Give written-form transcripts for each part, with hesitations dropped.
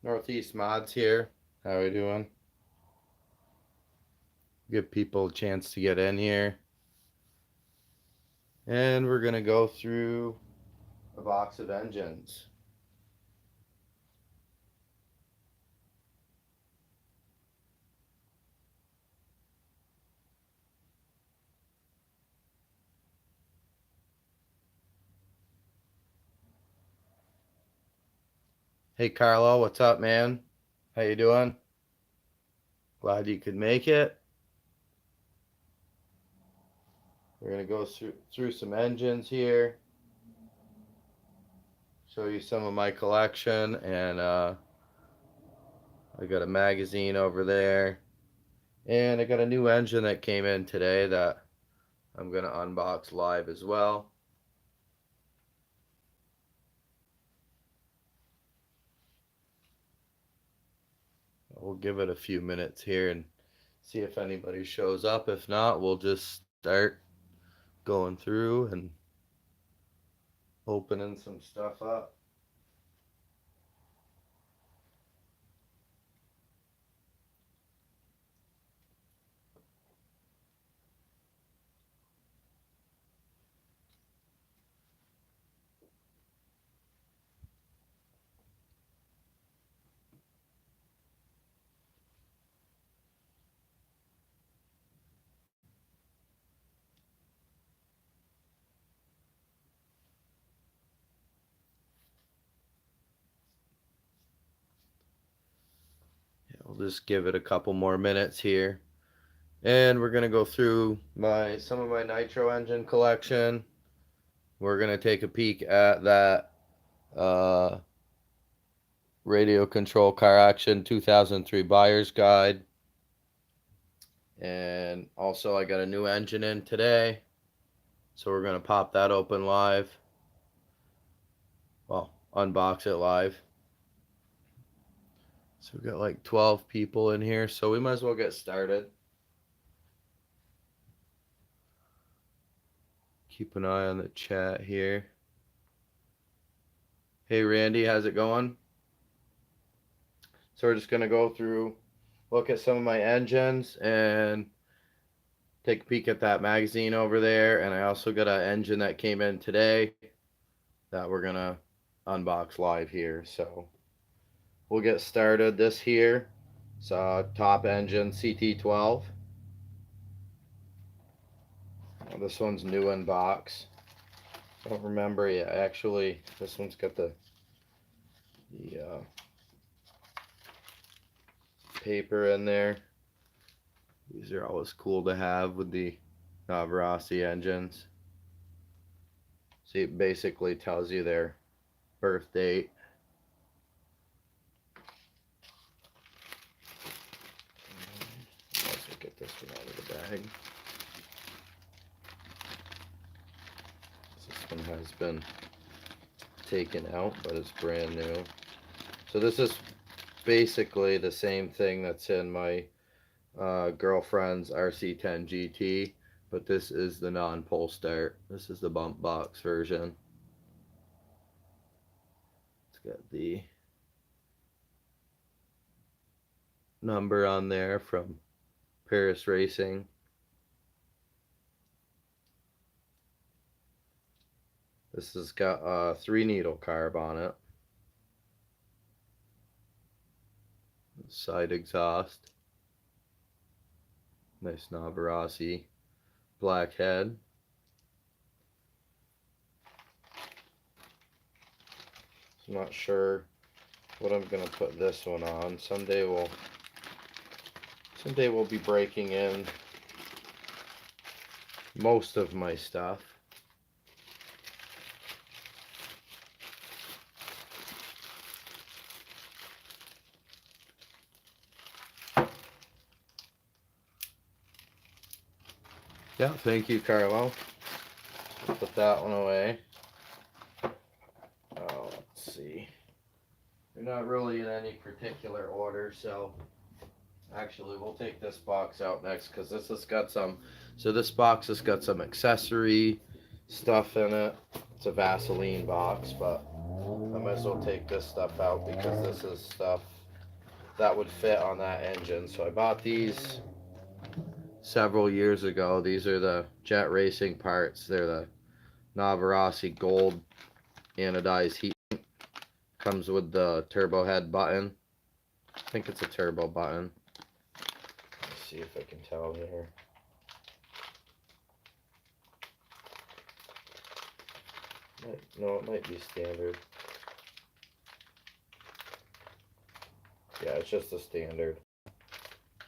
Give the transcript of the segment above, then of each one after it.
Northeast Mods here. How are we doing? Give people a chance to get in here. And we're going to go through a box of engines. Hey Carlo, what's up, man? How you doing? Glad you could make it. We're going to go through some engines here. Show you some of my collection, and I got a magazine over there. And I got a new engine that came in today that I'm going to unbox live as well. We'll give it a few minutes here and see if anybody shows up. If not, we'll just start going through and opening some stuff up. We'll just give it a couple more minutes here. And we're going to go through some of my nitro engine collection. We're going to take a peek at that Radio Control Car Action 2003 Buyer's Guide. And also I got a new engine in today. So we're going to pop that open live. Well, unbox it live. So we got like 12 people in here, so we might as well get started. Keep an eye on the chat here. Hey Randy, how's it going? So we're just gonna go through, look at some of my engines and take a peek at that magazine over there. And I also got an engine that came in today that we're gonna unbox live here. So we'll get started. This here is a top engine CT12. This one's new in box. I don't remember yet. Actually, this one's got the paper in there. These are always cool to have with the Navarasi engines. See, it basically tells you their birth date. Let's get this one out of the bag. This one has been taken out, but it's brand new. So this is basically the same thing that's in my girlfriend's RC10 GT, but this is the non-pull start. This is the bump box version. It's got the number on there from Paris Racing. This has got a 3-needle carb on it. Side exhaust. Nice Navarasi black head. I'm not sure what I'm gonna put this one on. Someday we'll be breaking in most of my stuff. Yeah, thank you, Carlo. Put that one away. Let's see. They're not really in any particular order, so actually we'll take this box out next because this has got some. So this box has got some accessory stuff in it. It's a Vaseline box, but I might as well take this stuff out because this is stuff that would fit on that engine. So I bought these several years ago. These are the Jet Racing parts. They're the Navarasi Gold anodized heat. Comes with the turbo head button. I think it's a turbo button. Let's see if I can tell here. No, it might be standard. Yeah, it's just a standard. I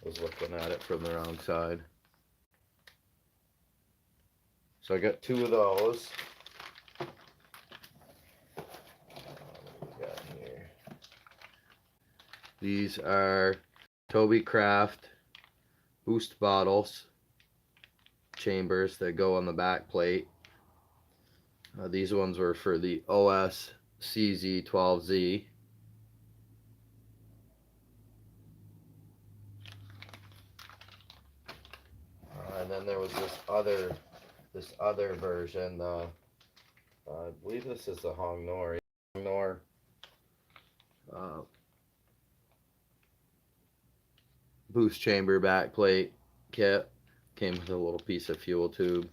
was looking at it from the wrong side. So I got two of those. What we got here? These are Toby Craft boost bottles, chambers that go on the back plate. These ones were for the OS CZ12Z. And then there was this other version. I believe this is the Hongnor boost chamber back plate kit. Came with a little piece of fuel tube.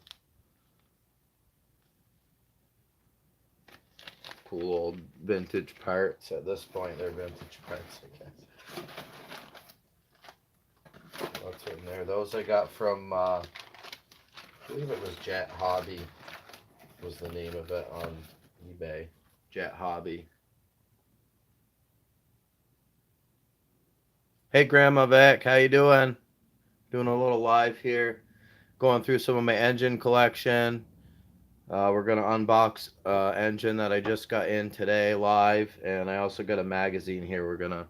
Cool old vintage parts. At this point, they're vintage parts, I guess. What's in there? Those I got from, I believe it was Jet Hobby, was the name of it on eBay. Jet Hobby. Hey, Grandma Vic, how you doing? Doing a little live here, going through some of my engine collection. We're gonna unbox engine that I just got in today live, and I also got a magazine here we're gonna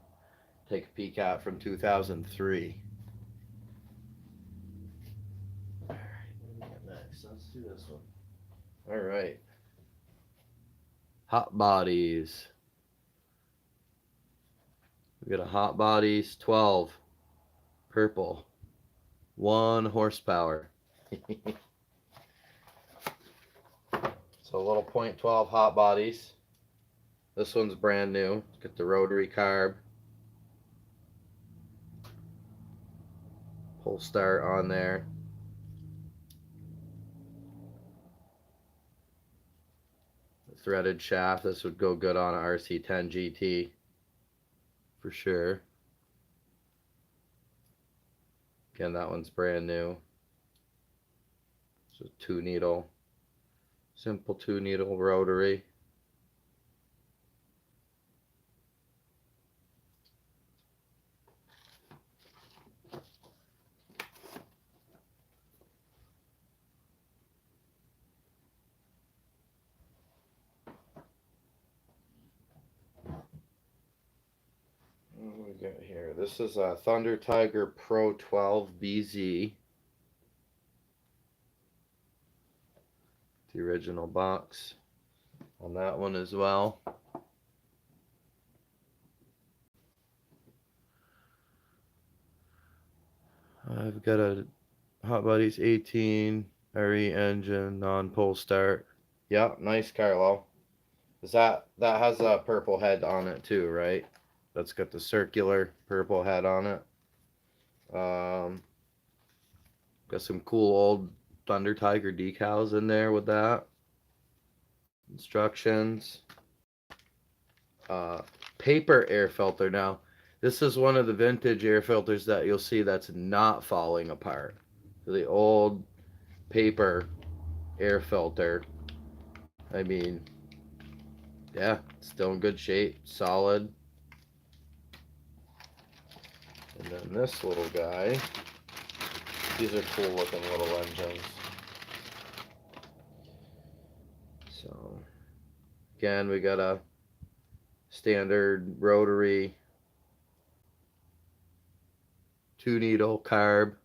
take a peek at from 2003. All right, what do we got next? Let's do this one. All right, Hot Bodies. We got a Hot Bodies 12 purple, 1 horsepower. So a little .12 Hot Bodies. This one's brand new. Got the rotary carb. Pull start on there. The threaded shaft. This would go good on a RC10 GT for sure. Again, that one's brand new. So 2 needle. Simple 2 needle rotary. What do we got here? This is a Thunder Tiger Pro 12 BZ. The original box on that one as well. I've got a Hot Bodies 18 RE engine, non-pull start. Yeah, nice, Carlo. Is that has a purple head on it too, right? That's got the circular purple head on it. Got some cool old Thunder Tiger decals in there with that. Instructions. Paper air filter. Now, this is one of the vintage air filters that you'll see that's not falling apart. So the old paper air filter. I mean, yeah, still in good shape, solid. And then this little guy. These are cool looking little engines. So, again, we got a standard rotary 2 needle carb.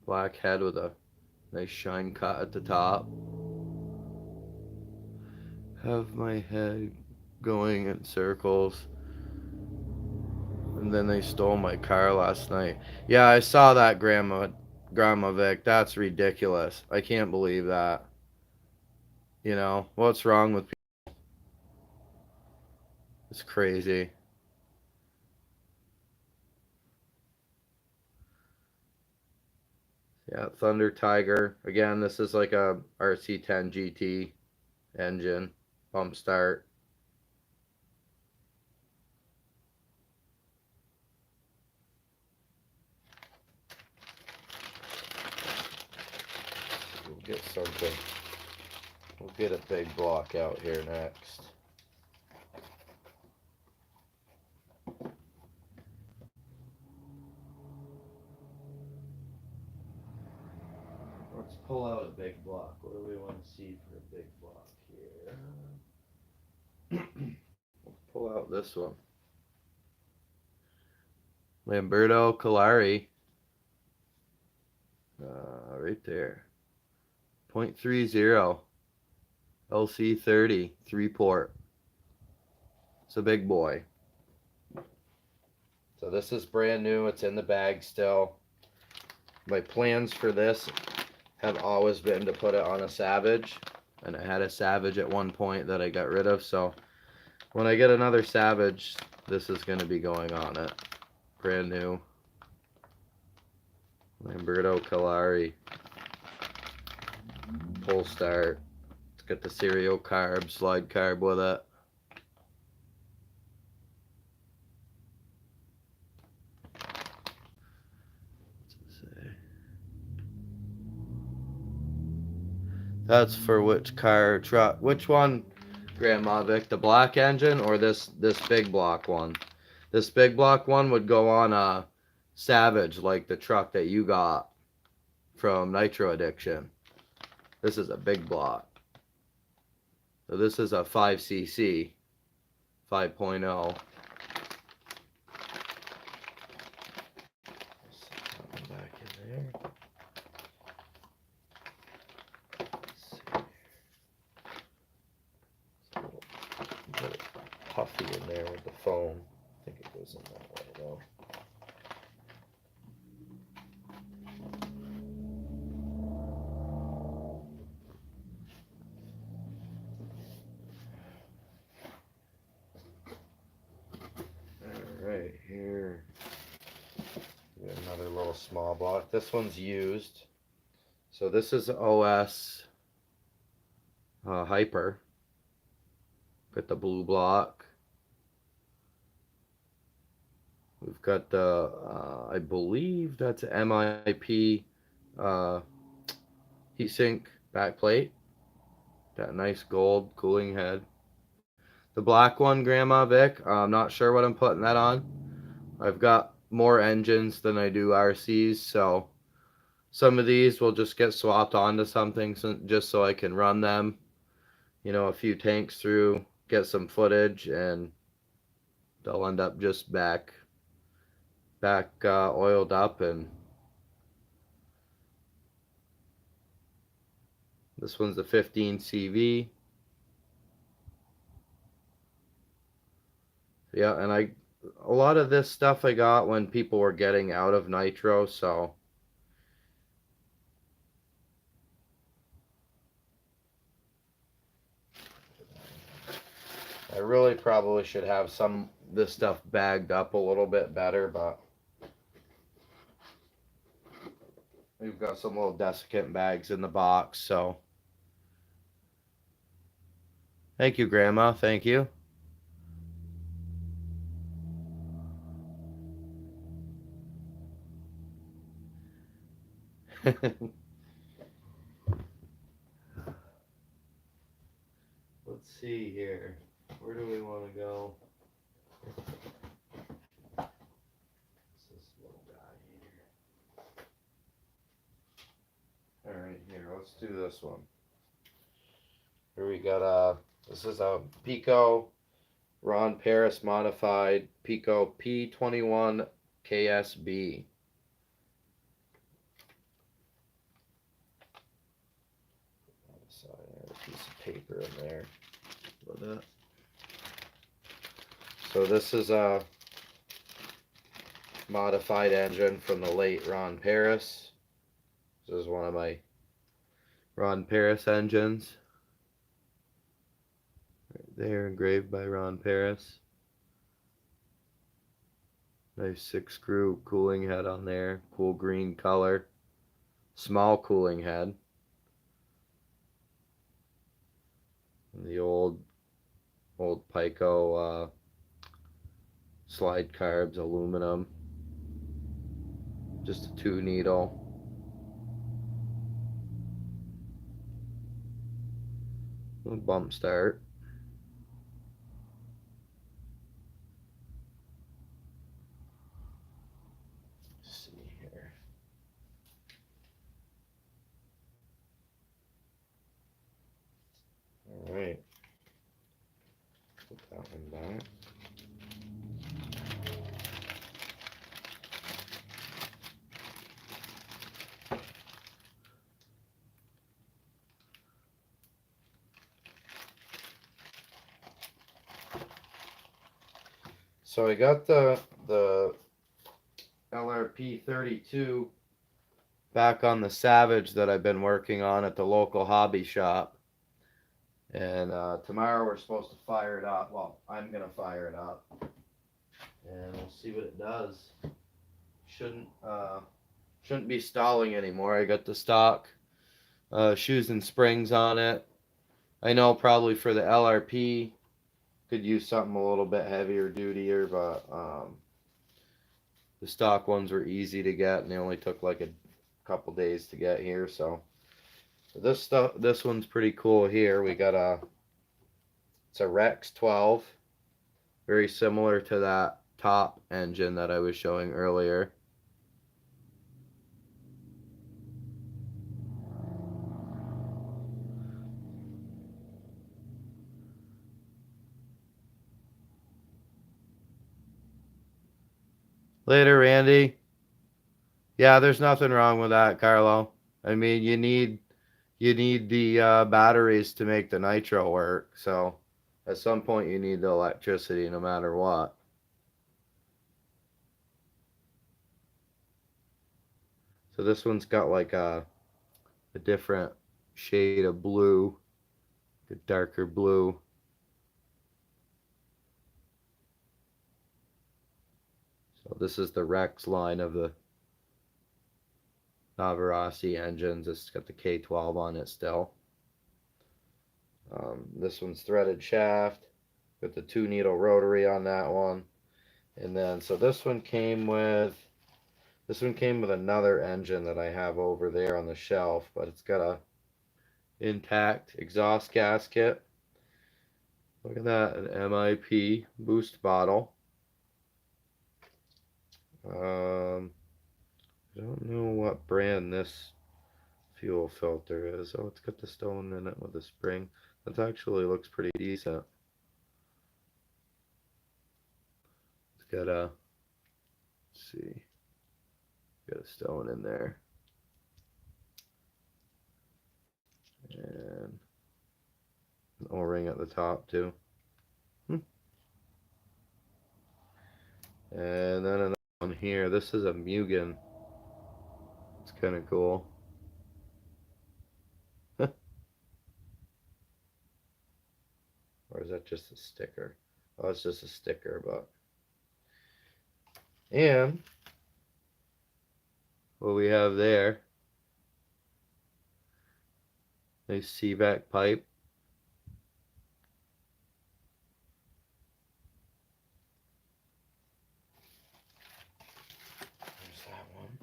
Black head with a nice shine cut at the top. Have my head going in circles. And then they stole my car last night. Yeah, I saw that, Grandma Vic. That's ridiculous. I can't believe that. You know, what's wrong with people? It's crazy. Yeah, Thunder Tiger. Again, this is like a RC10 GT engine. Pump start. We'll get something. We'll get a big block out here next. Let's pull out a big block. What do we want to see for a big block here? Let's pull out this one. Lamberto Calari. Right there. 0.30. LC30. 3-port. It's a big boy. So this is brand new. It's in the bag still. My plans for this have always been to put it on a Savage, and I had a Savage at one point that I got rid of, so when I get another Savage, this is going to be going on it. Brand new. Lamberto Calari. Pull start. It's got the serial carb, slide carb with it. That's for which car, truck, which one, Grandma Vic? The black engine or this big block one? This big block one would go on a Savage, like the truck that you got from Nitro Addiction. This is a big block. So this is a 5cc, 5.0. Back in there. Puffy in there with the foam. I think it goes in that way though. Alright, here we got another little small block. This one's used. So this is OS Hyper. Got the blue block. We've got the, I believe that's MIP heatsink back plate. That nice gold cooling head. The black one, Grandma Vic, I'm not sure what I'm putting that on. I've got more engines than I do RCs, so some of these will just get swapped onto something just so I can run them, you know, a few tanks through, get some footage, and they'll end up just back oiled up. And this one's the 15 CV. Yeah, and a lot of this stuff I got when people were getting out of Nitro, so I really probably should have this stuff bagged up a little bit better, but we've got some little desiccant bags in the box, so thank you, Grandma. Thank you. Let's see here. Where do we want to go? What's this little guy here? Alright, here, let's do this one. Here we got this is a Pico Ron Paris modified Pico P21 KSB. A piece of paper in there. So this is a modified engine from the late Ron Paris. This is one of my Ron Paris engines. Right there, engraved by Ron Paris. Nice 6-screw cooling head on there. Cool green color. Small cooling head. The old Pico slide carbs, aluminum. Just a 2-needle. Bump start. Let's see here. All right. Put that one back. So I got the LRP 32 back on the Savage that I've been working on at the local hobby shop. And tomorrow we're supposed to fire it up. Well, I'm going to fire it up. And we'll see what it does. Shouldn't be stalling anymore. I got the stock shoes and springs on it. I know probably for the LRP could use something a little bit heavier dutier, but the stock ones were easy to get and they only took like a couple days to get here. So this one's pretty cool here. We got it's a Rex 12, very similar to that top engine that I was showing earlier. Later, Randy. Yeah, there's nothing wrong with that, Carlo. I mean, you need the batteries to make the nitro work. So at some point you need the electricity no matter what. So this one's got like a different shade of blue, a darker blue. So this is the Rex line of the Navarasi engines. It's got the K12 on it still. This one's threaded shaft with the 2-needle rotary on that one. And then so this one came with another engine that I have over there on the shelf, but it's got a intact exhaust gasket. Look at that, an MIP boost bottle. I don't know what brand this fuel filter is. Oh, it's got the stone in it with a spring. That actually looks pretty decent. It's got a, let's see, got a stone in there. And an O-ring at the top too. And then another one here. This is a Mugen. It's kind of cool. Or is that just a sticker? Oh, it's just a sticker, but. And what we have there, nice CVAC pipe. There's that one.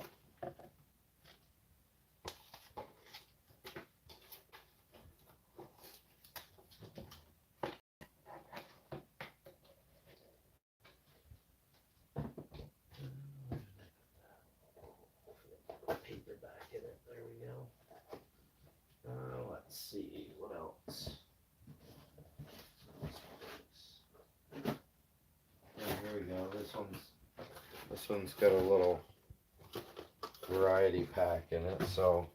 Paper back in it. There we go. Let's see what else. Here we go. This one's got a little variety pack in it, so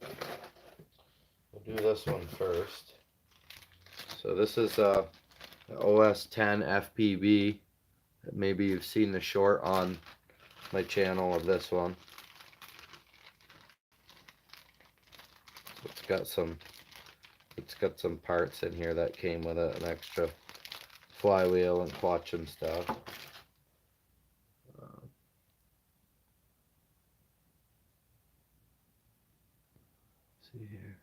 we'll do this one first. So this is a OS 10 FPV. Maybe you've seen the short on my channel of this one. So it's got some parts in here that came with it, an extra flywheel and clutch and stuff. see here.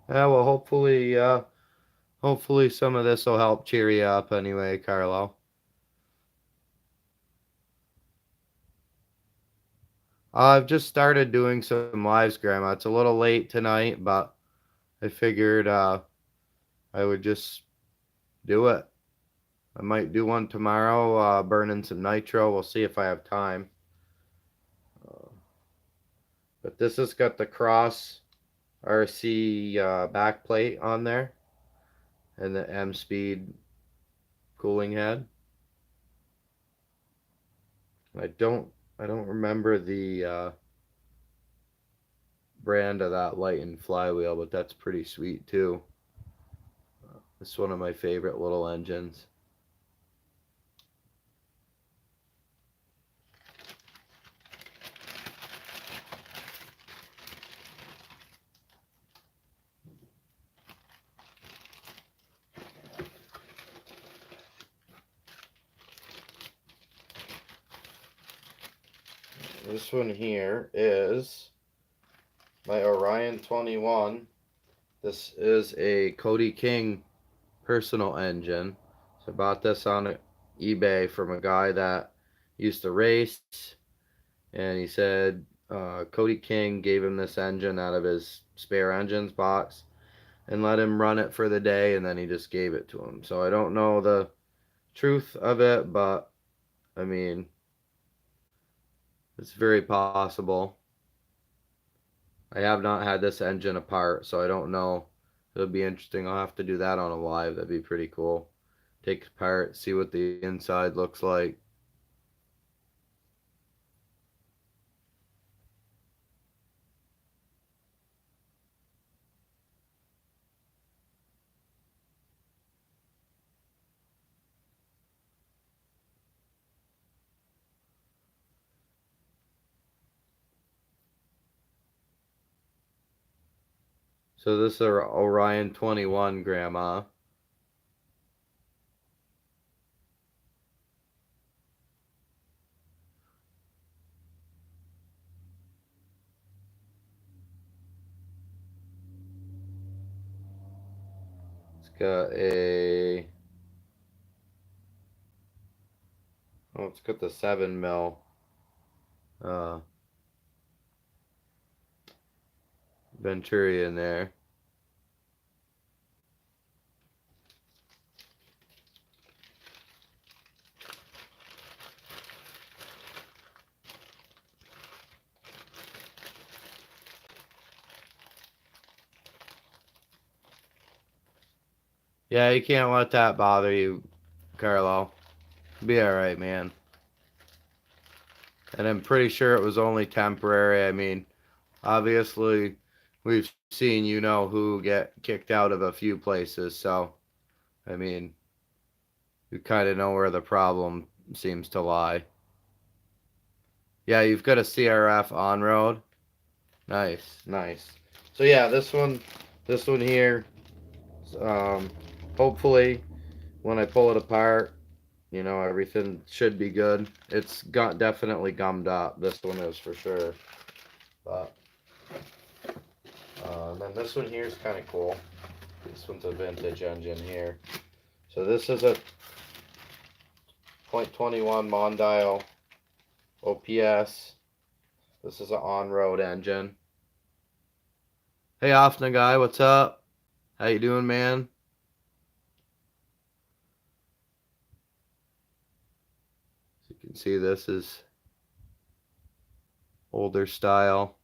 Yeah, well, hopefully some of this will help cheer you up anyway, Carlo. I've just started doing some lives, Grandma. It's a little late tonight, but I figured I would just do it. I might do one tomorrow, burning some nitro. We'll see if I have time. Uh, but this has got the Cross RC back plate on there and the M Speed cooling head. I don't remember the brand of that light and flywheel, but that's pretty sweet too. It's one of my favorite little engines. This one here is my Orion 21. This is a Cody King personal engine. So I bought this on eBay from a guy that used to race, and he said Cody King gave him this engine out of his spare engines box and let him run it for the day, and then he just gave it to him. So I don't know the truth of it, but I mean, it's very possible. I have not had this engine apart, so I don't know. It'll be interesting. I'll have to do that on a live. That'd be pretty cool. Take it apart, see what the inside looks like. So this is our Orion 21, Grandma. It's got a it's got the 7 mil uh, Venturi in there. Yeah, you can't let that bother you, Carlo. Be alright, man. And I'm pretty sure it was only temporary. I mean, obviously, we've seen who get kicked out of a few places, so, I mean, you kind of know where the problem seems to lie. Yeah, you've got a CRF on road. Nice, nice. So yeah, this one here, um, hopefully when I pull it apart, everything should be good. It's got definitely gummed up. This one is for sure. But then this one here is kind of cool. This one's a vintage engine here. So this is a .21 Mondial OPS. This is an on-road engine. Hey, Offna guy, what's up? How you doing, man? As you can see, this is older style.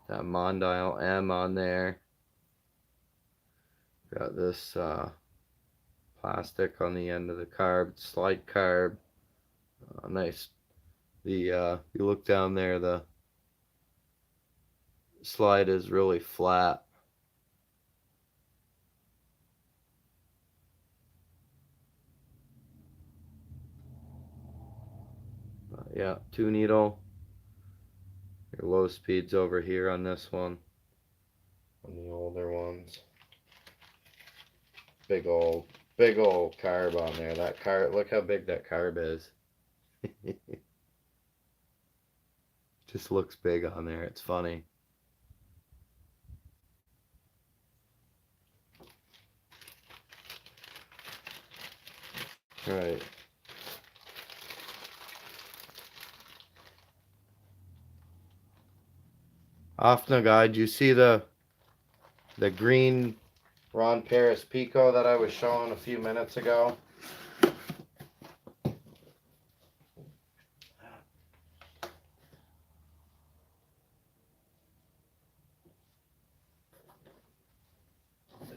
That Mondial M on there. Got this plastic on the end of the carb, slide carb. Nice. You look down there, the slide is really flat. Yeah, 2 needle Your low speeds over here on this one. On the older ones. Big old carb on there. That carb, look how big that carb is. Just looks big on there. It's funny. Right. Afna guide, you see the green Ron Paris Pico that I was showing a few minutes ago? I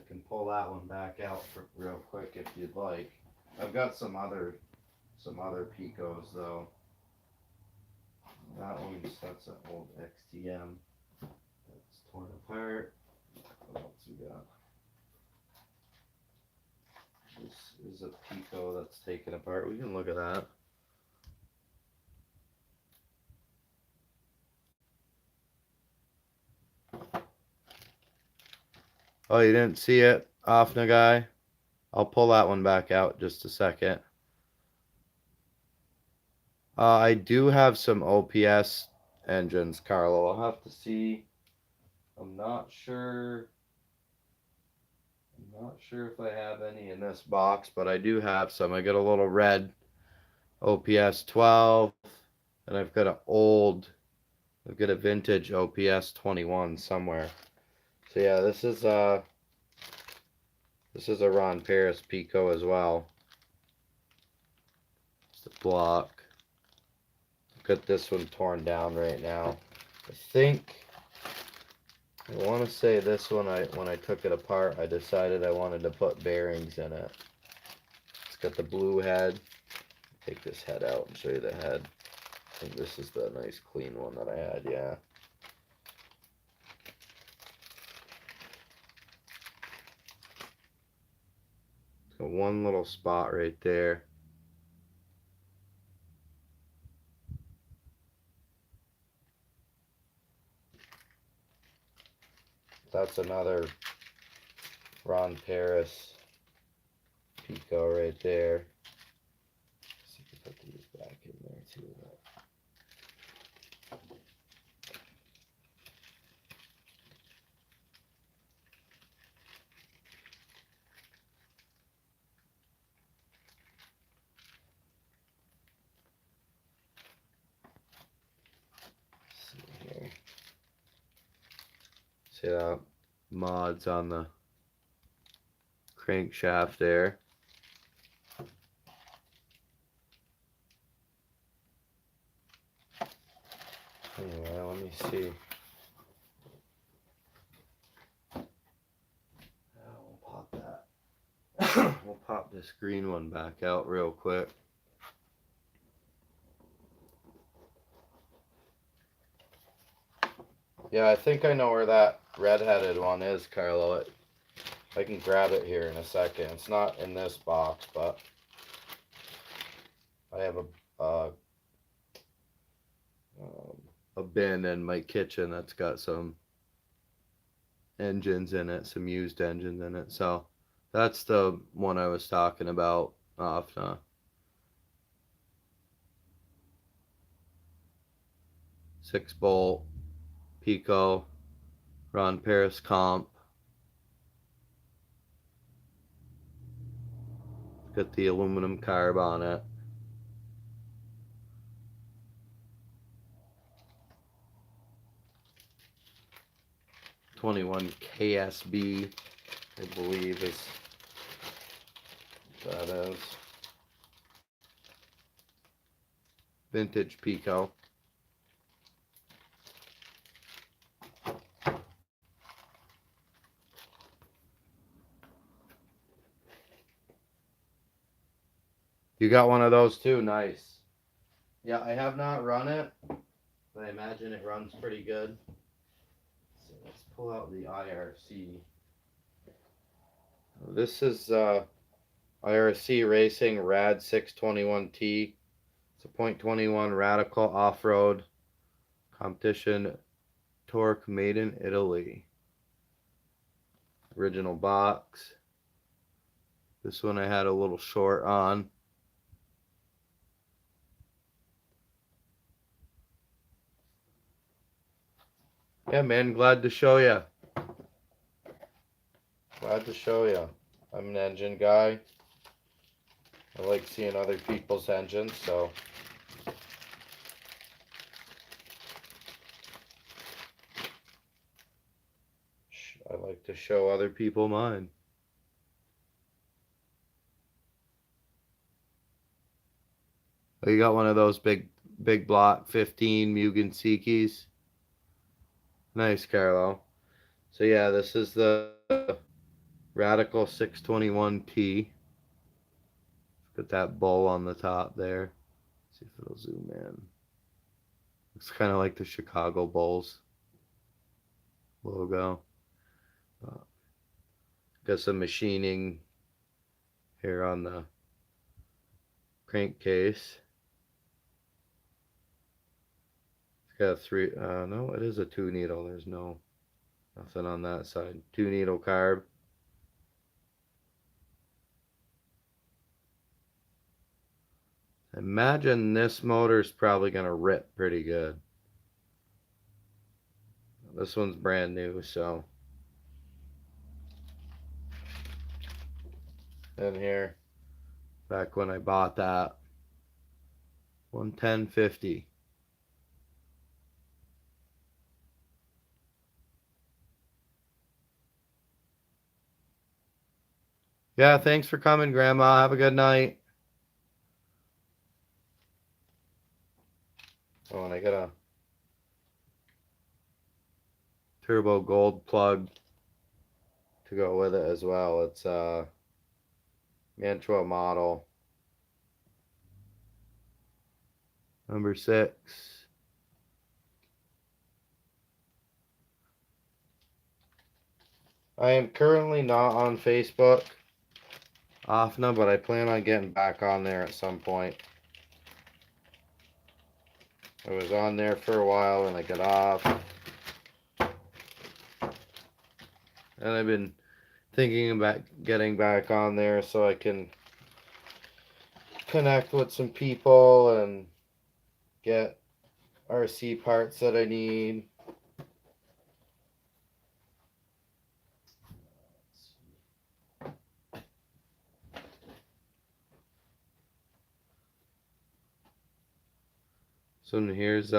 can pull that one back out for real quick if you'd like. I've got some other Picos though. That's an old XTM. That's torn apart. What else we got? This is a Pico that's taken apart. We can look at that. Oh, you didn't see it, Afna guy? I'll pull that one back out just a second. I do have some OPS engines, Carlo. I'll have to see. I'm not sure if I have any in this box, but I do have some. I got a little red OPS 12, and I've got a vintage OPS 21 somewhere. So yeah, this is a Ron Paris Pico as well. It's the block. Got this one torn down right now. I want to say this one, when I took it apart, I decided I wanted to put bearings in it. It's got the blue head. Take this head out and show you the head. I think this is the nice clean one that I had, yeah. It's got one little spot right there. That's another Ron Paris Pico right there. Let's see if I put these back in there too. Let's see here. See that mods on the crankshaft there. Anyway, let me see. We'll pop that. We'll pop this green one back out real quick. Yeah, I think I know where that red-headed one is, Carlo. I can grab it here in a second. It's not in this box, but I have a bin in my kitchen that's got some engines in it, some used engines in it. So that's the one I was talking about. 6-bolt Pico Ron Paris comp. Got the aluminum carb on it. '21 KSB, I believe is what that is. Vintage Pico. You got one of those too? Nice. Yeah, I have not run it, but I imagine it runs pretty good. So let's pull out the IRC. This is IRC Racing Rad 621T. It's a .21 Radical off-road Competition torque made in Italy. Original box. This one I had a little short on. Yeah, man, glad to show you. Glad to show you. I'm an engine guy. I like seeing other people's engines, so I like to show other people mine. Oh, you got one of those big block 15 Mugen Seekis. Nice, Carlo. So yeah, this is the Radical 621P. Got that bowl on the top there. See if it'll zoom in. Looks kind of like the Chicago Bulls logo. Got some machining here on the crankcase. It's got a three, no, it is a 2-needle. There's nothing on that side. 2-needle carb. Imagine this motor's probably going to rip pretty good. This one's brand new, so. And here, back when I bought that, 110.50. Yeah, thanks for coming, Grandma. Have a good night. Oh, and I got a turbo gold plug to go with it as well. It's a Mantua model number 6. I am currently not on Facebook, Afna, but I plan on getting back on there at some point. I was on there for a while and I got off. And I've been thinking about getting back on there so I can connect with some people and get RC parts that I need. So here's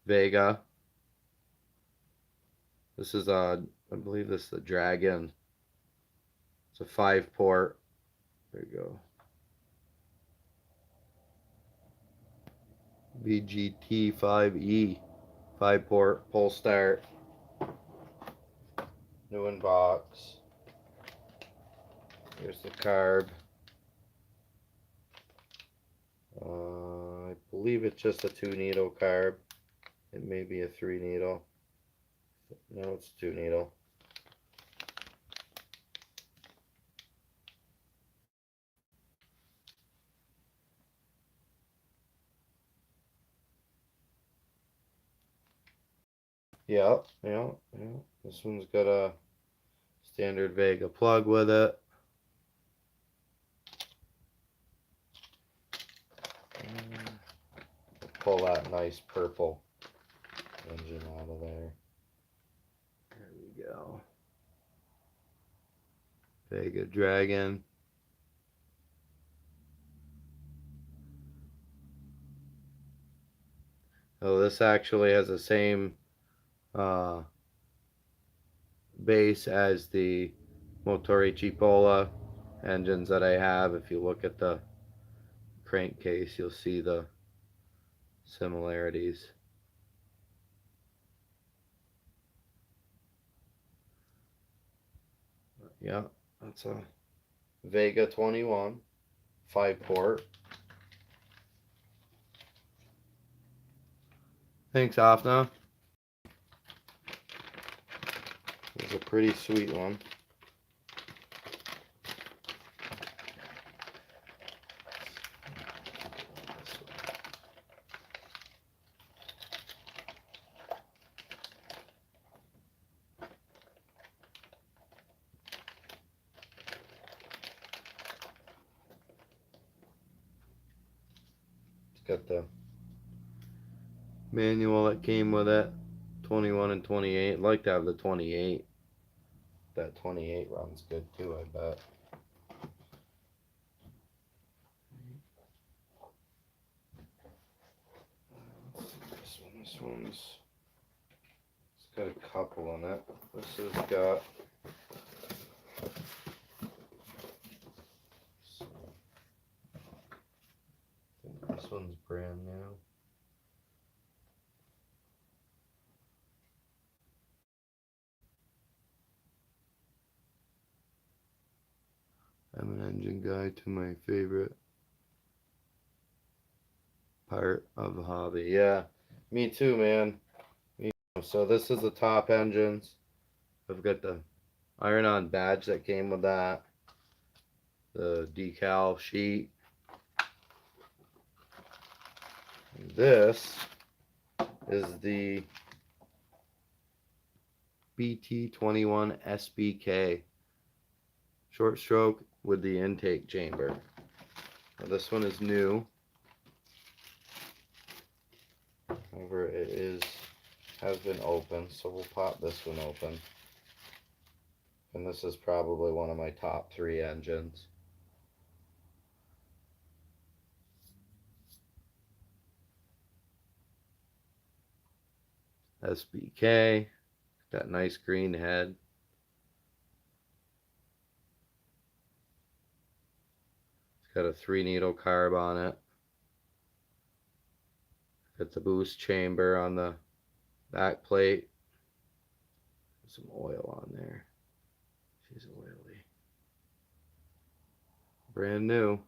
Vega. This is I believe this is the Dragon. It's a 5-port. There you go. VGT5E 5-port pull start. New in box. Here's the carb. I believe it's just a 2-needle carb. It may be a 3-needle. No, it's 2-needle. Yeah. This one's got a standard Vega plug with it. Pull that nice purple engine out of there. There we go. Vega Dragon. Oh, this actually has the same base as the Motori Cipolla engines that I have. If you look at the crankcase, you'll see the similarities. Yeah, that's a Vega 21 5-port. Thanks, Afna. It's a pretty sweet one. got the manual that came with it. 21 and 28. I'd like to have the 28. That 28 runs good too, I bet. This one's it's got a couple in it. This has got I think this one's brand new. I'm an engine guy to my favorite part of the hobby. Yeah, me too, man. Me too. So this is the top engines. I've got the iron-on badge that came with that. The decal sheet. This is the BT21 SBK short stroke with the intake chamber. Now this one is new. However, has been open, so we'll pop this one open. And this is probably one of my top 3 engines. SBK, that nice green head. It's got a 3-needle carb on it. Got the boost chamber on the back plate. Some oil on there. She's oily. Brand new.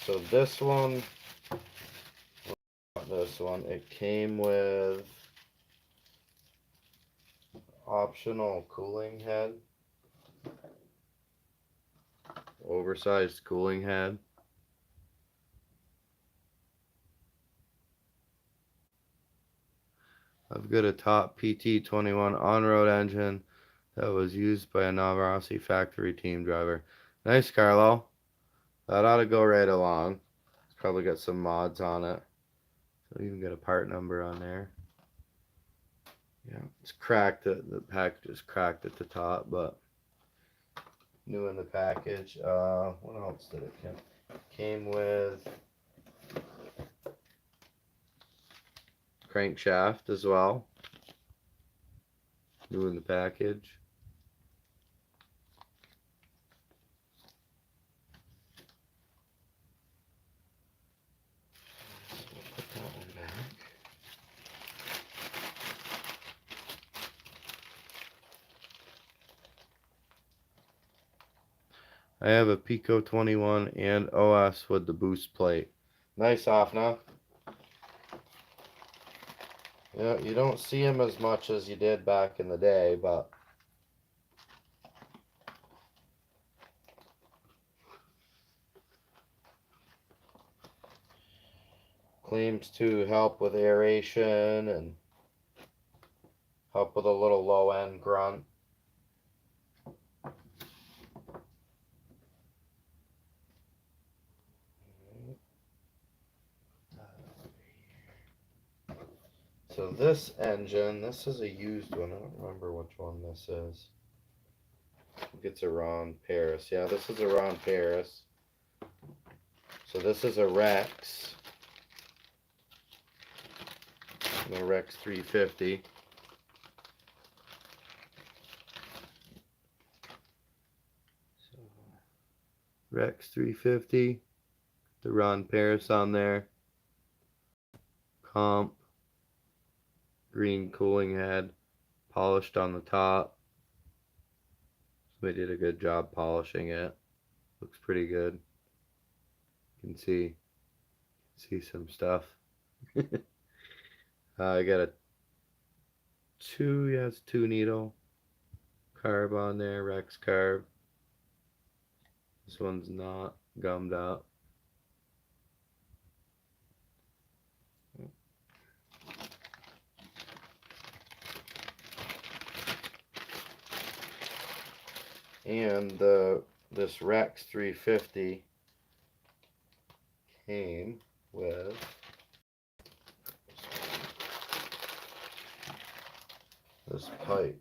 So this one, it came with optional cooling head. Oversized cooling head. I've got a top PT21 on-road engine that was used by a Navarossi factory team driver. Nice, Carlo. That ought to go right along. It's probably got some mods on it. So even got a part number on there. Yeah, it's cracked. The package is cracked at the top, but new in the package. What else did it come? Came with crankshaft as well. New in the package. Put that one back. I have a Pico 21 and OS with the boost plate. Nice Offna. Yeah, you don't see them as much as you did back in the day, but claims to help with aeration and help with a little low end grunt. So this engine, this is a used one. I don't remember which one this is. I think it's a Ron Paris. Yeah, this is a Ron Paris. So this is a Rex. The Rex 350. So, Rex 350. The Ron Paris on there. Comp. Green cooling head. Polished on the top. Somebody did a good job polishing it. Looks pretty good. You can see some stuff. I got a it's 2-needle carb on there, Rex carb. This one's not gummed up. And this Rex 350 came with this pipe.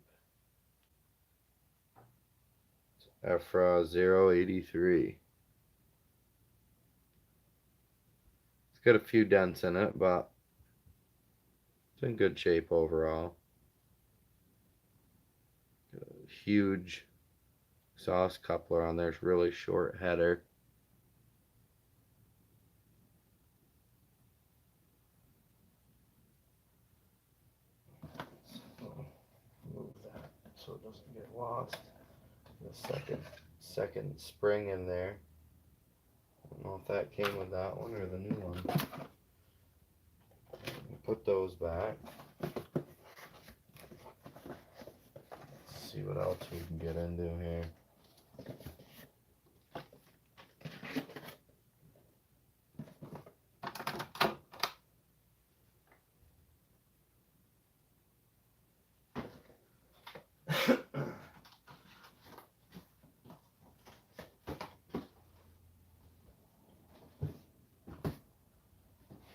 Ephra 083. It's got a few dents in it, but it's in good shape overall. Huge exhaust coupler on there. It's really short header. Move that so it doesn't get lost. The second spring in there. I don't know if that came with that one or the new one. Put those back. Let's see what else we can get into here.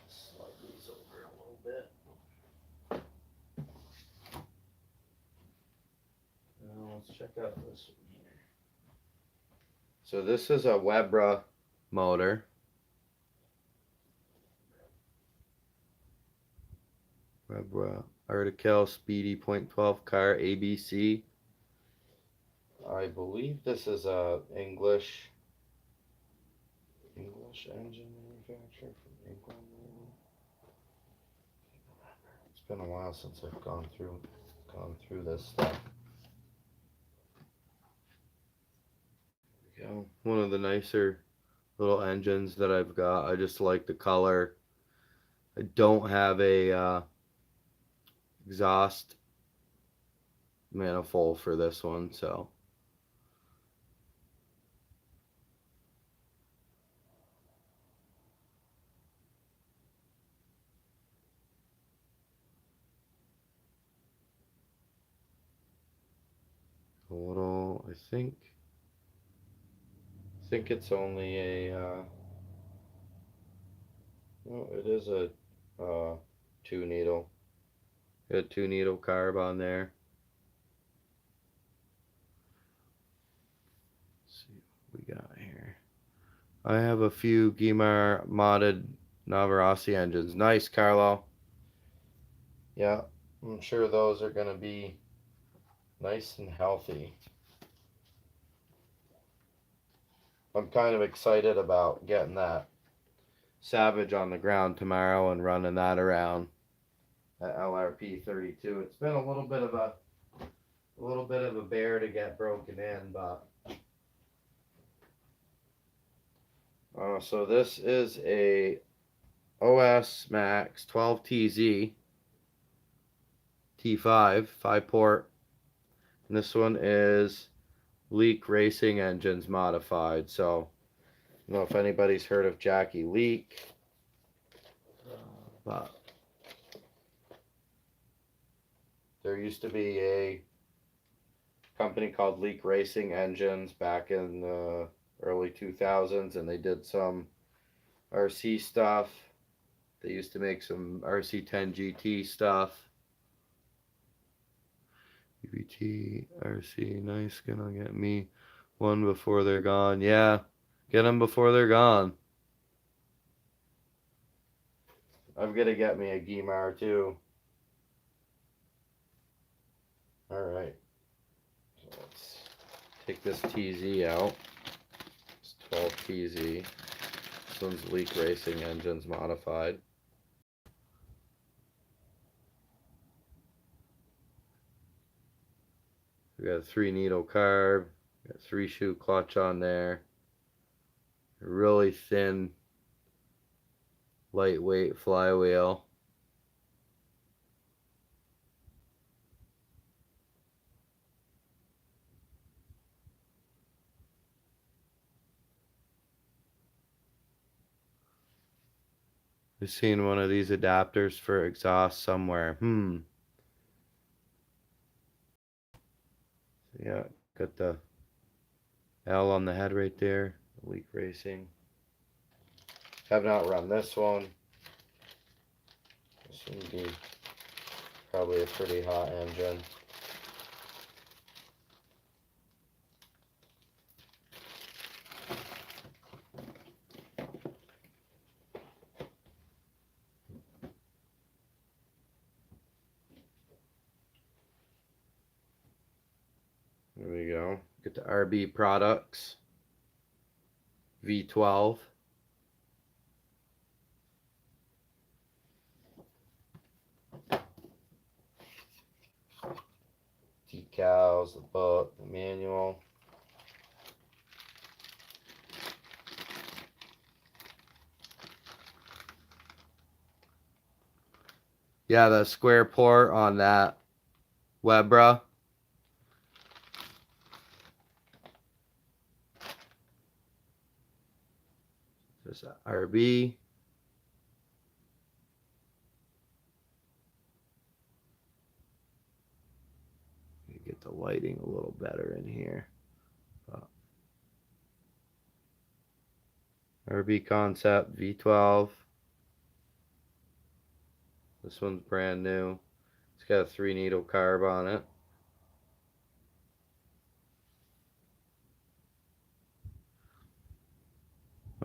Slide these over a little bit. Now let's check out this one here. So this is a Webra motor. Webra Artikel Speedy .12 car ABC. I believe this is a English engine manufacturer from England. It's been a while since I've gone through this stuff. There we go. One of the nicer little engines that I've got. I just like the color. I don't have a exhaust manifold for this one, so a little. I think it's only a. Well, it is a 2-needle. Got a 2-needle carb on there. Let's see what we got here. I have a few Guimar modded Navarasi engines. Nice, Carlo. Yeah, I'm sure those are going to be nice and healthy. I'm kind of excited about getting that Savage on the ground tomorrow and running that around at LRP 32. It's been a little bit of a bear to get broken in, but so this is a OS Max 12TZ T5 5-port, and this one is Leak Racing Engines modified. So I don't know if anybody's heard of Jackie Leak, but there used to be a company called Leak Racing Engines back in the early 2000s, and they did some RC stuff. They used to make some RC10 GT stuff. EBT, RC, nice, gonna get me one before they're gone. Yeah, get them before they're gone. I'm gonna get me a Guimar too. Alright, so let's take this TZ out. It's 12 TZ. This one's Leak Racing Engines modified. We got a 3-needle carb, got 3-shoe clutch on there, a really thin, lightweight flywheel. I've seen one of these adapters for exhaust somewhere. Yeah, got the L on the head right there. Elite Racing. Have not run this one. This would be probably a pretty hot engine. There we go. Get the RB Products V12. Decals, the book, the manual. Yeah, the square port on that Webra. There's a RB. Get the lighting a little better in here. RB Concept V12. This one's brand new. It's got a 3-needle carb on it.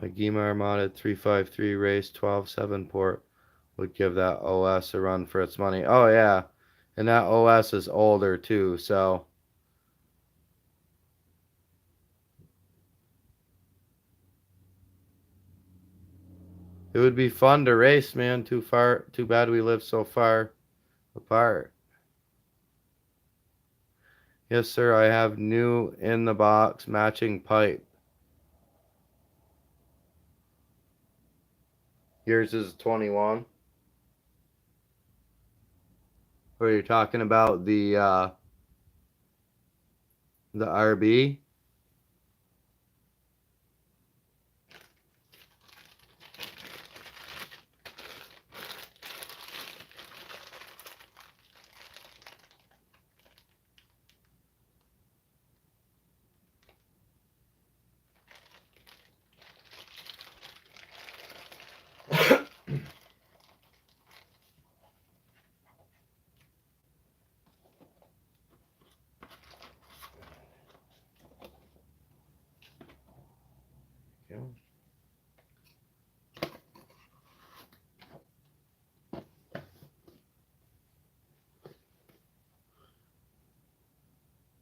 My Gimar modded 353 race 12.7 port would give that OS a run for its money. Oh yeah, and that OS is older too, so it would be fun to race, man. Too bad we live so far apart. Yes, sir, I have new in the box matching pipe. Yours is 21. Or you're talking about the RB?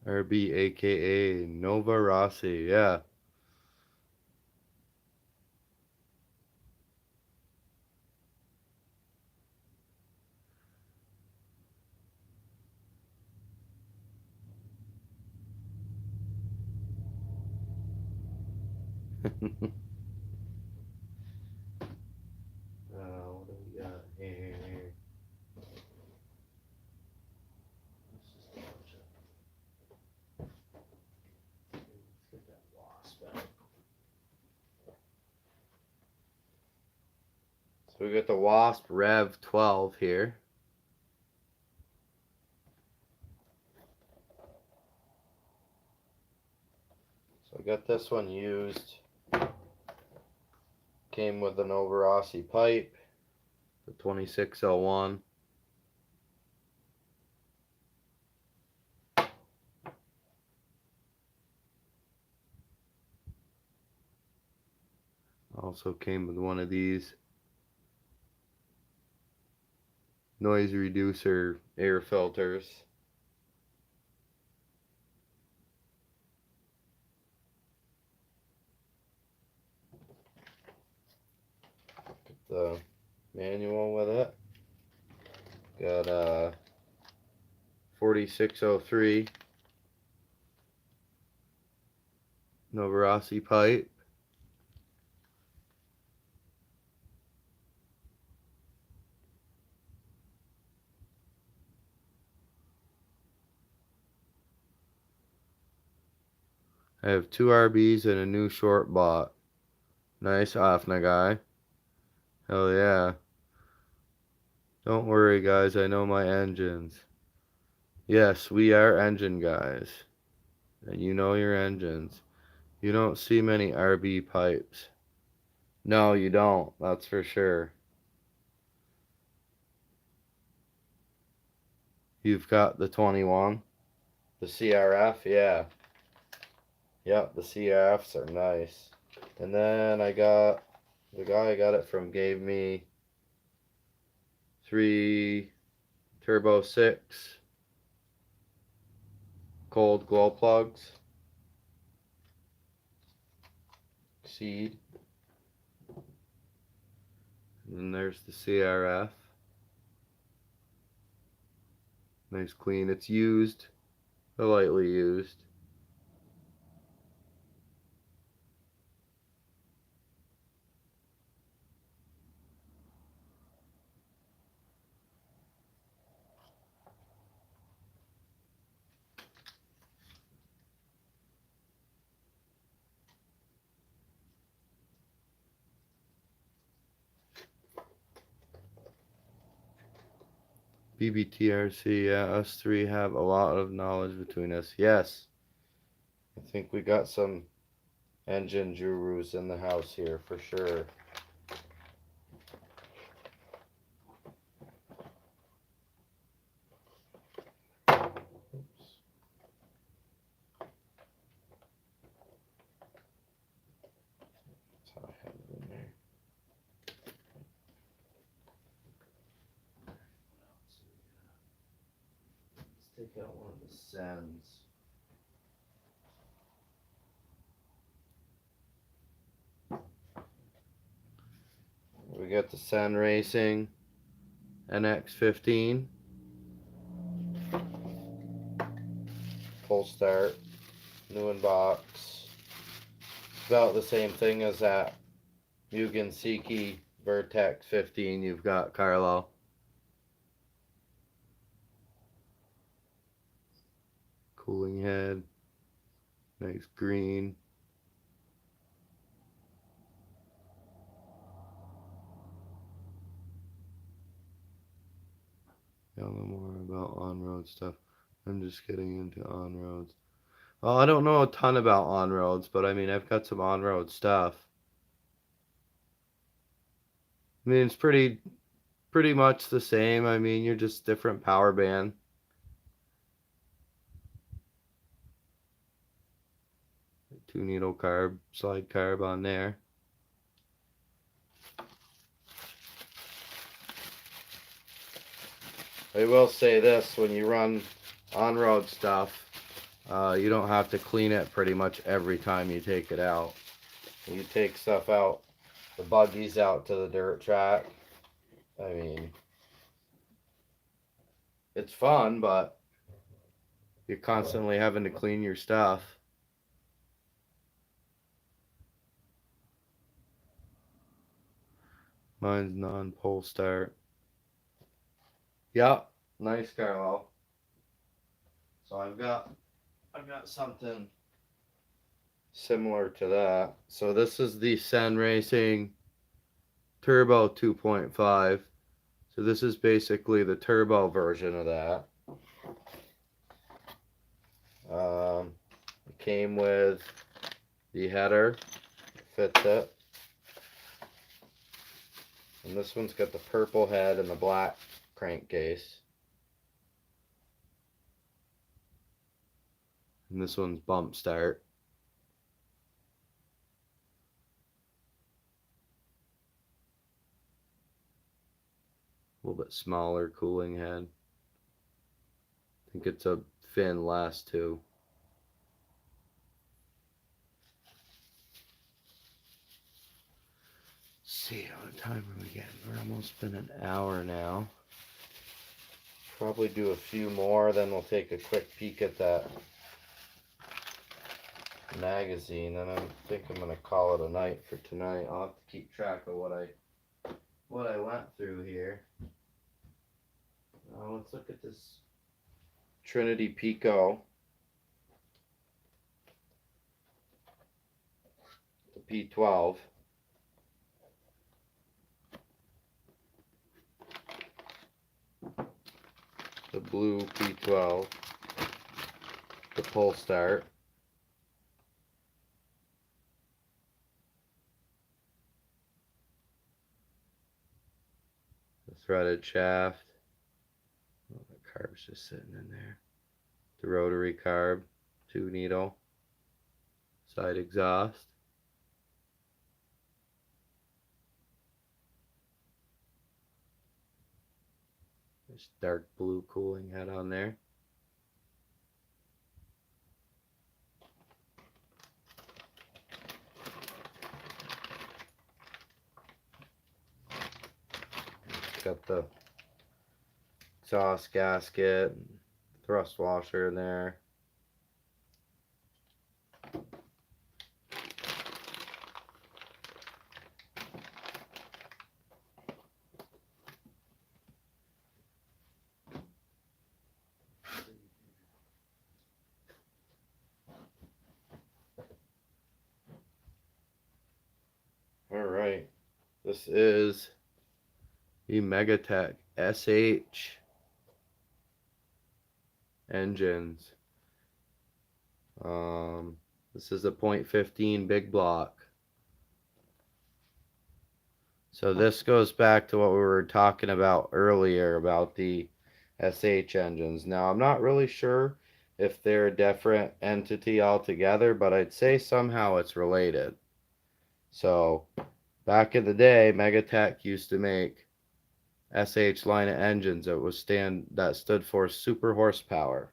RB, aka Nova Rossi, yeah. What do we got here? Let's just double check. Let's get that wasp out. So we got the Wasp Rev 12 here. So I got this one used. Came with an Nova Rossi pipe, the 2601. Also came with one of these noise reducer air filters. The manual with it. Got a 4603 Nova Rossi pipe. I have 2 RBs and a new short bot. Nice, Afna guy. Hell yeah. Don't worry, guys. I know my engines. Yes, we are engine guys. And you know your engines. You don't see many RB pipes. No, you don't. That's for sure. You've got the 21. The CRF, yeah. Yep, the CRFs are nice. And then I got, the guy I got it from gave me 3 Turbo 6 cold glow plugs. Seed. And then there's the CRF. Nice clean. It's used, lightly used. BBTRC, yeah, us three have a lot of knowledge between us. Yes, I think we got some engine gurus in the house here for sure. Oops. That's how I have it in there. Let's take out one of the Sens. We got the Sen Racing NX15. Full start, new in box. About the same thing as that Mugen Seiki Vertex 15 you've got, Carlo. Cooling head, nice green. Y'all know more about on-road stuff. I'm just getting into on-roads. Well, I don't know a ton about on-roads, but I mean, I've got some on-road stuff. I mean, it's pretty much the same. I mean, you're just different power band. Two needle carb, slide carb on there. I will say this, when you run on-road stuff, you don't have to clean it pretty much every time you take it out. You take stuff out, the buggies out to the dirt track. I mean, it's fun, but you're constantly having to clean your stuff. Mine's non-pole start. Yep, nice, Carlo. So I've got something similar to that. So this is the Sen Racing Turbo 2.5. So this is basically the turbo version of that. It came with the header, fits it. And this one's got the purple head and the black crankcase. And this one's bump start. A little bit smaller cooling head. I think it's a fin last two. Let's see, what time are we getting? We're almost been an hour now. Probably do a few more, then we'll take a quick peek at that magazine, and I think I'm gonna call it a night for tonight. I'll have to keep track of what I went through here. Let's look at this Trinity Pico, the P12. The blue P12, the pull start. threaded shaft. Oh, the carb's just sitting in there. The rotary carb, 2-needle, side exhaust. This dark blue cooling head on there. Got the exhaust gasket, thrust washer in there. Alright, this is the Megatech SH engines. This is a .15 big block. So this goes back to what we were talking about earlier about the SH engines. Now I'm not really sure if they're a different entity altogether, but I'd say somehow it's related. So back in the day, Megatech used to make SH line of engines that stood for super horsepower.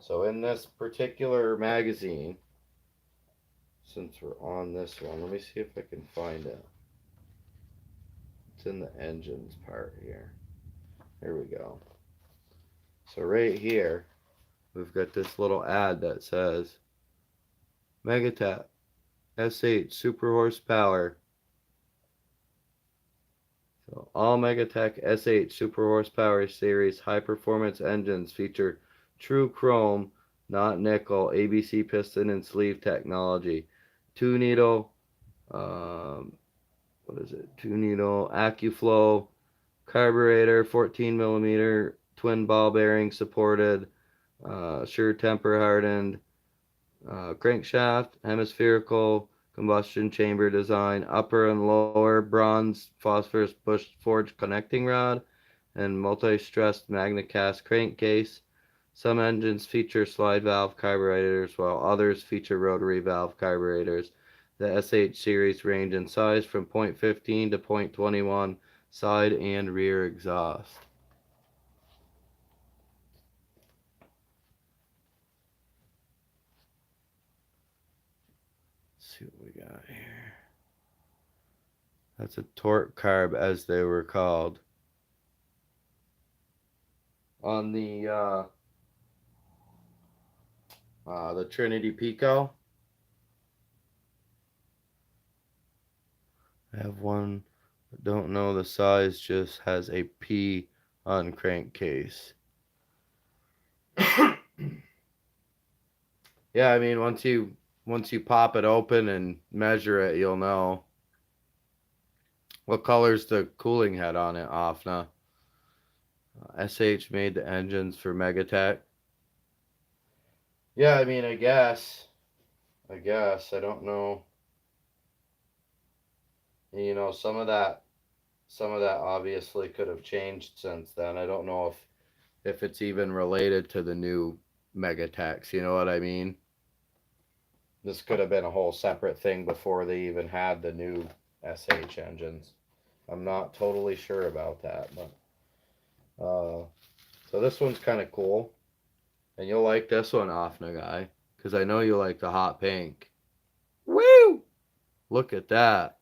So in this particular magazine, since we're on this one, let me see if I can find it. It's in the engines part here. Here we go. So right here, we've got this little ad that says Megatech SH super horsepower. So all Megatech SH super horsepower series high performance engines feature true chrome, not nickel, ABC piston and sleeve technology, 2-needle, what is it? 2-needle AccuFlow carburetor, 14mm twin ball bearing supported, sure temper hardened crankshaft, hemispherical combustion chamber design, upper and lower bronze phosphorus bush forged connecting rod, and multi-stressed MagnaCast crankcase. Some engines feature slide valve carburetors, while others feature rotary valve carburetors. The SH series range in size from .15 to .21 side and rear exhaust. Let's see what we got here. That's a torque carb, as they were called. On the Trinity Pico, I have one, I don't know the size, just has a P on crankcase. Yeah, I mean, once you pop it open and measure it, you'll know. What color's the cooling head on it, Afna? SH made the engines for Megatech. Yeah, I mean, I guess. I don't know. You know, some of that obviously could have changed since then. I don't know if it's even related to the new Megatechs, you know what I mean? This could have been a whole separate thing before they even had the new SH engines. I'm not totally sure about that, but so this one's kind of cool. And you'll like this one, Afna guy, because I know you like the hot pink. Woo! Look at that.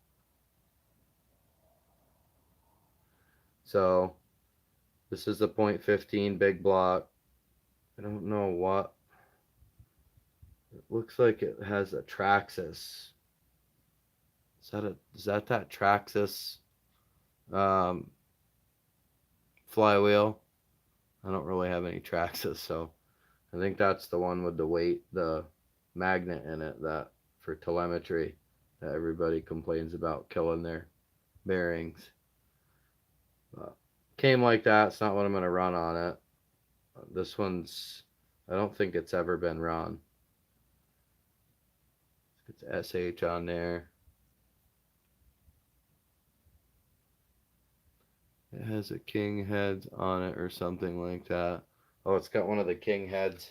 So this is the .15 big block. I don't know what. It looks like it has a Traxxas. Is that Traxxas flywheel? I don't really have any Traxxas, so I think that's the one with the magnet in it that for telemetry that everybody complains about killing their bearings. Came like that. It's not what I'm going to run on it. This one's, I don't think it's ever been run. It's SH on there. It has a king head on it or something like that. Oh, it's got one of the king heads.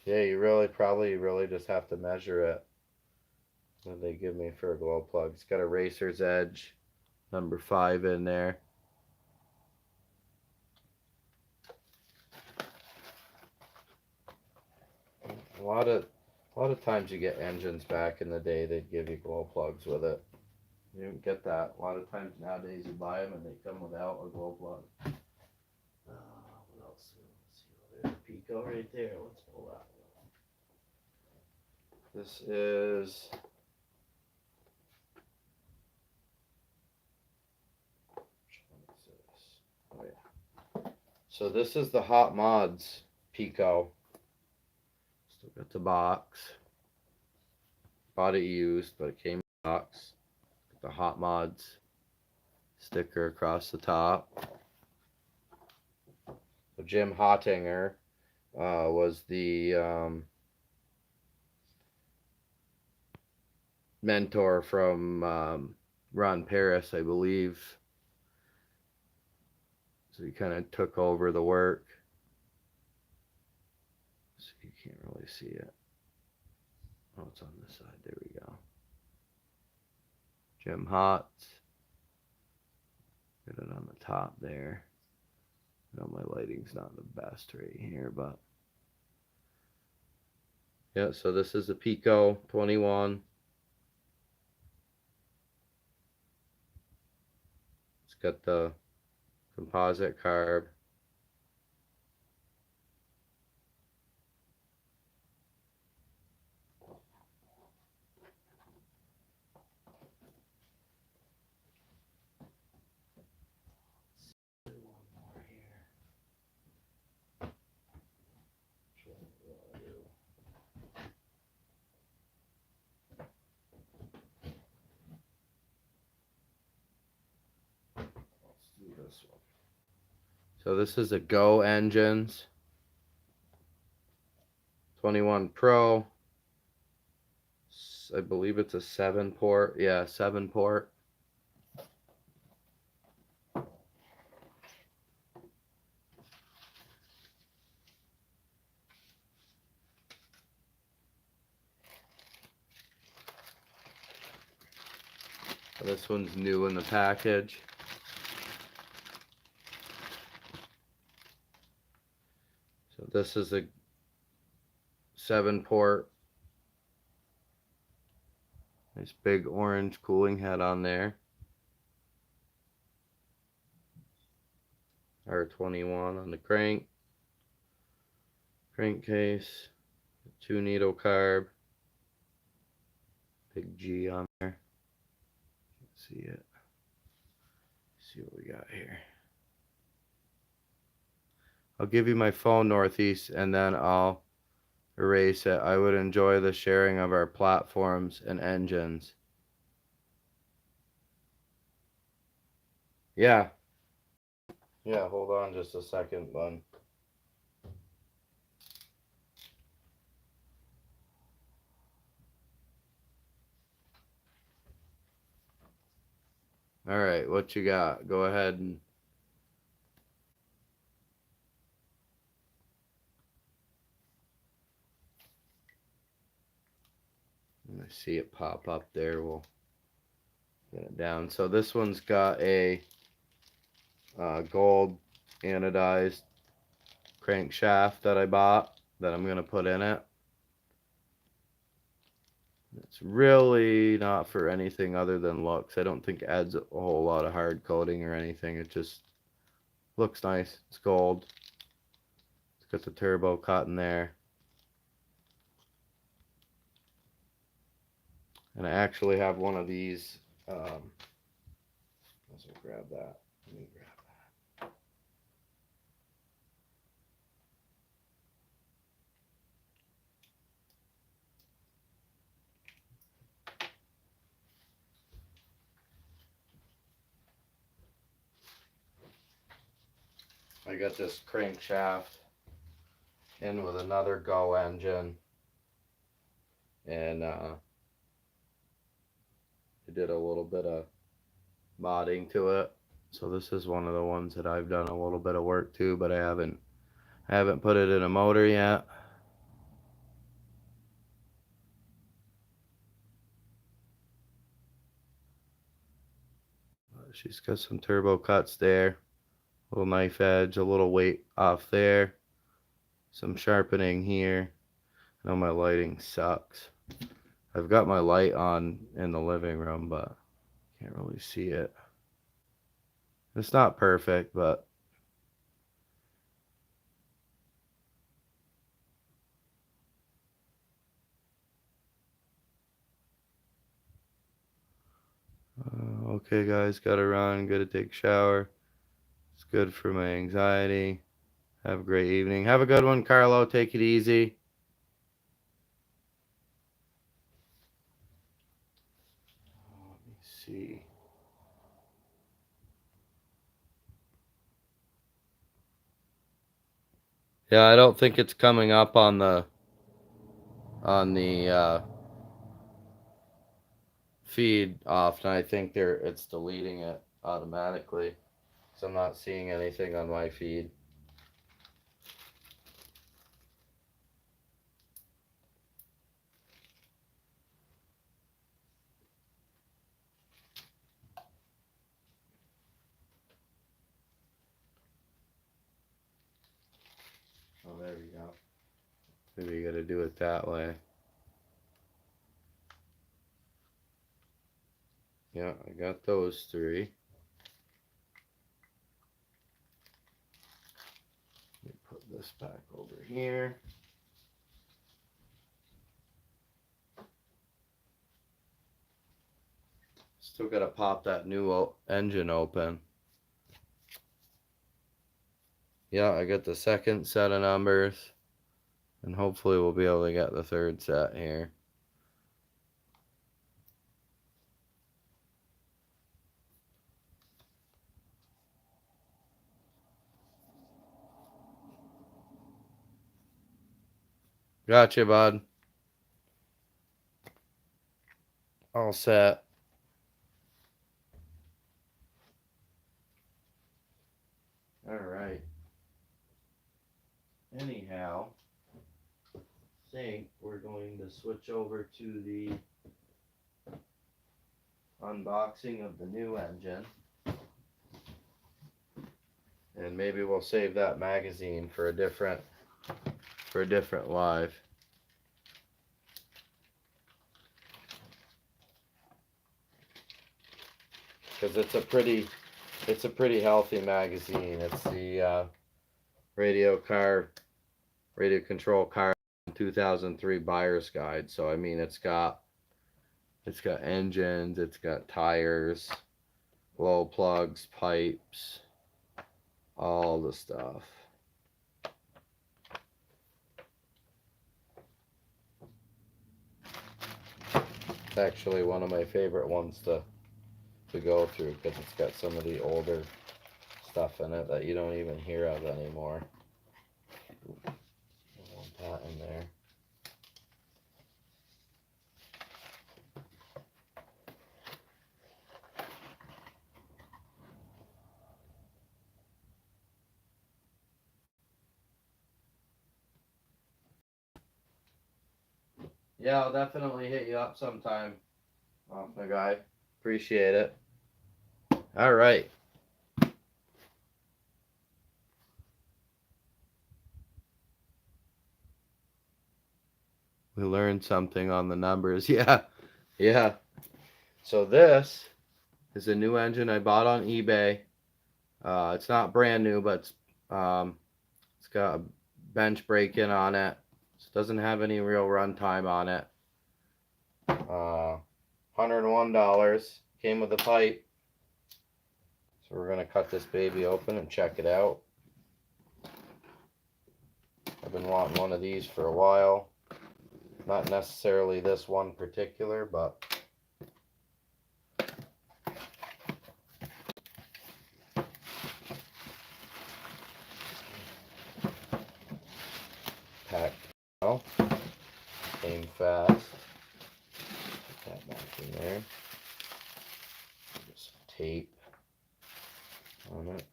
Yeah, you really just have to measure it. What they give me for a glow plug. It's got a racer's edge, number 5 in there. A lot of times you get engines back in the day, they'd give you glow plugs with it. You don't get that. A lot of times nowadays you buy them and they come without a glow plug. What else? Let's see. There's a Pico right there. Let's pull that one. This is oh yeah. So this is the Hot Mods Pico. Still got the box. Bought it used, but it came in the box. Got the Hot Mods sticker across the top. Jim Hottinger was the mentor from Ron Paris, I believe. So he kind of took over the work. So you can't really see it. Oh, it's on this side. There we go. Jim Hotz. Get it on the top there. I know my lighting's not the best right here, but yeah, so this is a Pico 21. It's got the composite carb. This one. So this is a Go Engines 21 Pro. I believe it's a 7-port. Yeah, 7-port. So this one's new in the package. So this is a 7-port. Nice big orange cooling head on there. R21 on the crankcase. 2 needle carb. Big G on there. See it. See what we got here. I'll give you my phone, Northeast, and then I'll erase it. I would enjoy the sharing of our platforms and engines. Yeah. Yeah, hold on just a second, bud. All right, what you got? Go ahead and I see it pop up there. We'll get it down. So this one's got a gold anodized crankshaft that I bought that I'm gonna put in it. It's really not for anything other than looks. I don't think it adds a whole lot of hard coating or anything. It just looks nice. It's gold. It's got the turbo cut in there. And I actually have one of these. Let's grab that. Let me grab that. I got this crankshaft in with another Go engine, and I did a little bit of modding to it. So this is one of the ones that I've done a little bit of work to, but I haven't put it in a motor yet. She's got some turbo cuts there, a little knife edge, a little weight off there, some sharpening here. I know my lighting sucks. I've got my light on in the living room, but can't really see it. It's not perfect, but okay guys, gotta run, gotta take a shower. It's good for my anxiety. Have a great evening. Have a good one, Carlo. Take it easy. Let me see. Yeah, I don't think it's coming up on the feed often. I think it's deleting it automatically. So I'm not seeing anything on my feed. Oh, there we go. Maybe you gotta do it that way. Yeah, I got those three. Let me put this back over here. Still gotta pop that new engine open. Yeah, I got the second set of numbers, and hopefully we'll be able to get the third set here. Gotcha, bud. All set. All right. Anyhow, I think we're going to switch over to the unboxing of the new engine. And maybe we'll save that magazine for a different live. Because it's a pretty healthy magazine. It's the Radio Control Car 2003 Buyer's Guide. So I mean, it's got engines, it's got tires, glow plugs, pipes, all the stuff. It's actually one of my favorite ones to go through because it's got some of the older stuff in it that you don't even hear of anymore. I want that in there. Yeah, I'll definitely hit you up sometime, my guy. Appreciate it. All right. We learned something on the numbers. Yeah. Yeah. So this is a new engine I bought on eBay. It's not brand new, but it's got a bench break-in on it. It doesn't have any real runtime on it. $101. Came with a pipe. So we're going to cut this baby open and check it out. I've been wanting one of these for a while. Not necessarily this one particular, but packed well. Came fast. Put that back in there. tape on it.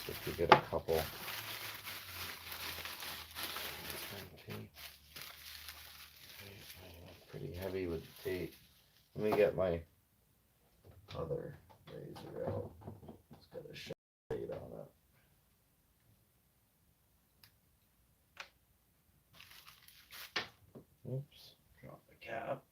If you get a couple. Pretty heavy with the tape. Let me get my other razor out. It's got a shade on it. Oops, drop the cap.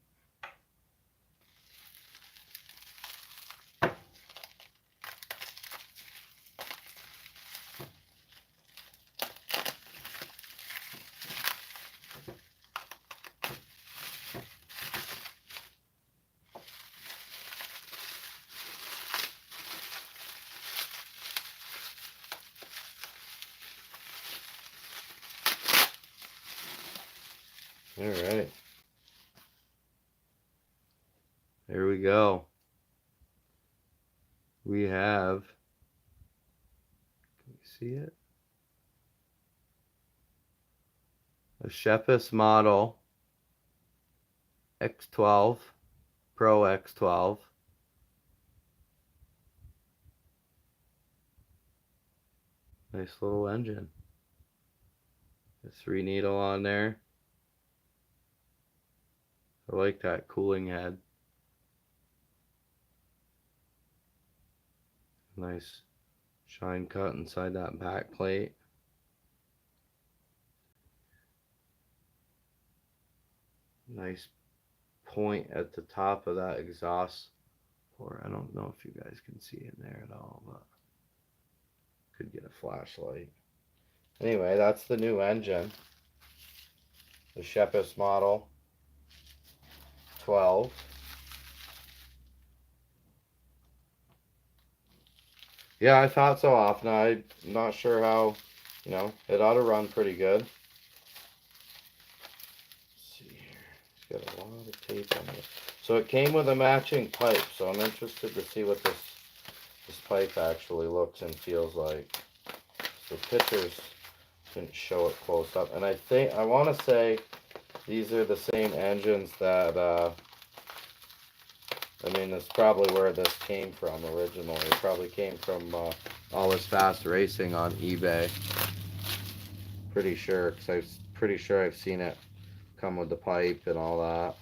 All right. There we go. We have, can you see it? A Shepis model X12, Pro X12. Nice little engine. A 3 needle on there. I like that cooling head. Nice shine cut inside that back plate. Nice point at the top of that exhaust port. I don't know if you guys can see in there at all, but could get a flashlight. Anyway, that's the new engine. The Shepis model 12. Yeah, I thought so often. I'm not sure how, you know, it ought to run pretty good. Let's see here. It's got a lot of tape on it. So it came with a matching pipe, so I'm interested to see what this pipe actually looks and feels like. The pictures didn't show it close up. And I want to say these are the same engines that, I mean, that's probably where this came from originally. It probably came from All This Fast Racing on eBay. Pretty sure, because I'm pretty sure I've seen it come with the pipe and all that.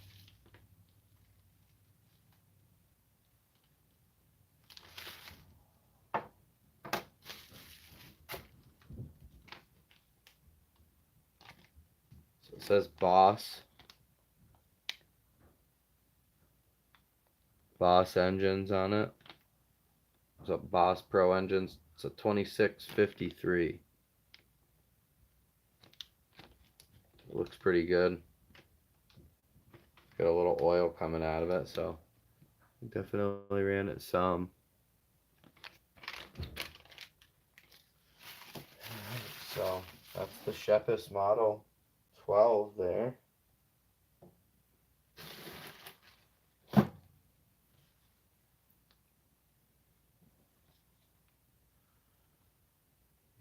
So it says Boss engines on it. So Boss Pro engines. It's a 2653. It looks pretty good. Got a little oil coming out of it, so definitely ran it some. So that's the Shepis model 12 there.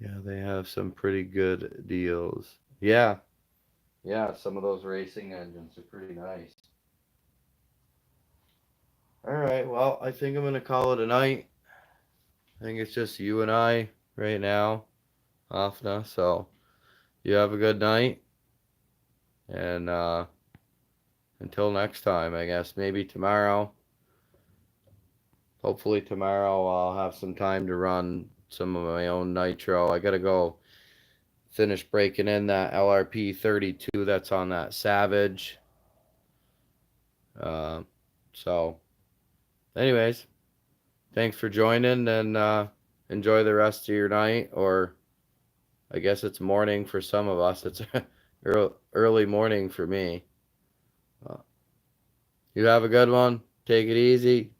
Yeah, they have some pretty good deals. Yeah, some of those racing engines are pretty nice. All right, well, I think I'm gonna call it a night. I think it's just you and I right now, Afna. So you have a good night, and until next time, I guess maybe tomorrow. Hopefully tomorrow I'll have some time to run some of my own nitro. I gotta go finish breaking in that LRP 32 that's on that Savage. So anyways, thanks for joining, and enjoy the rest of your night, or I guess it's morning for some of us. It's early morning for me. You have a good one. Take it easy.